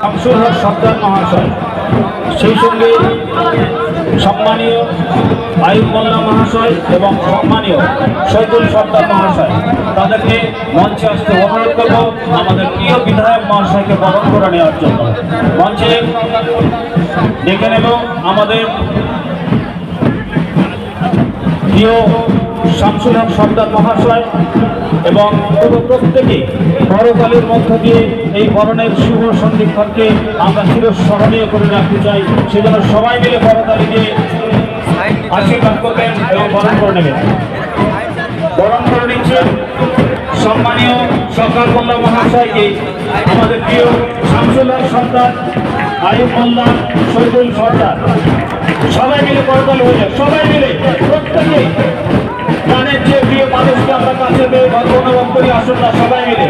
শামসুল হক সর্দার মহাশয়, সেই সঙ্গে সম্মানীয় আয়ুব মোল্লা মহাশয় এবং সম্মানীয় শহীদুল সর্দার মহাশয়, তাদেরকে মঞ্চে আসতে অনুরোধ করব আমাদের প্রিয় বিধায়ক মহাশয়কে বরণ করে নেওয়ার জন্য। মঞ্চে ডেকে নেব আমাদের প্রিয় শামসুল হক সর্দার মহাশয় এবং প্রত্যেকে বড়কালীর মধ্য দিয়ে এই বরণের শুভ সন্ধিক্ষণকে আমরা চিরস্মরণীয় করে রাখতে চাই। সেজন্য সবাই মিলে বড়কালী দিয়ে আশীর্বাদ করবেন এবং বরণ করে নেবেন। বরণ করে নিচ্ছেন সম্মানীয় সরকার মোল্লা মহাশয়কে আমাদের প্রিয় শামসুল হক সর্দার, আয়ুব মোল্লা, শহীদুল সর্দার, সবাই মিলে বড়কালী হয়ে যায়। সবাই মিলে প্রত্যেকে প্রাণের যে প্রিয় মানুষকে আমরা কাছে পেয়ে গর্ব অনুভব করি। আসুন না সবাই মিলে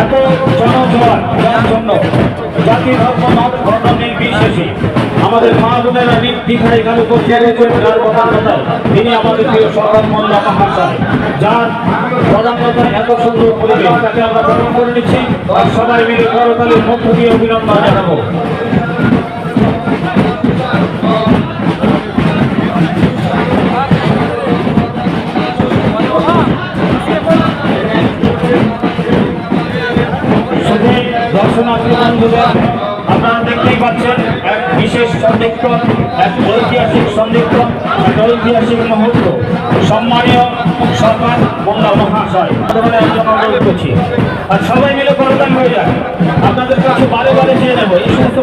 এত জনজোয়ার যার জন্য জাতি ধর্ম মত বর্ণ নির্বিশেষে আমাদের মা বোনেরা দীঘা এখানে উপস্থিত হয়েছেন। যার প্রধানতায় তিনি আমাদের প্রিয় সরকার মোল্লা মহাশয়, যার প্রধানতায় এত সুন্দর পরিবেশ, তাকে আমরা গ্রহণ করে নিচ্ছি আর সবাই মিলে করতালির মধ্য দিয়ে অভিনন্দন জানাবো। দর্শনার্থী বন্ধুদের আপনারা দেখতেই পাচ্ছেন এক বিশেষ সন্ধিক্ষণ, এক ঐতিহাসিক সন্ধিক্ষণ, এক ঐতিহাসিক মুহূর্ত। সম্মানীয় সরকার মোল্লা মহাশয় একজন অনুরোধ করছি আর সবাই মিলে করতালি হয়ে যায়। আপনাদের কাছে বারে বারে চেয়ে নেব এই সমস্ত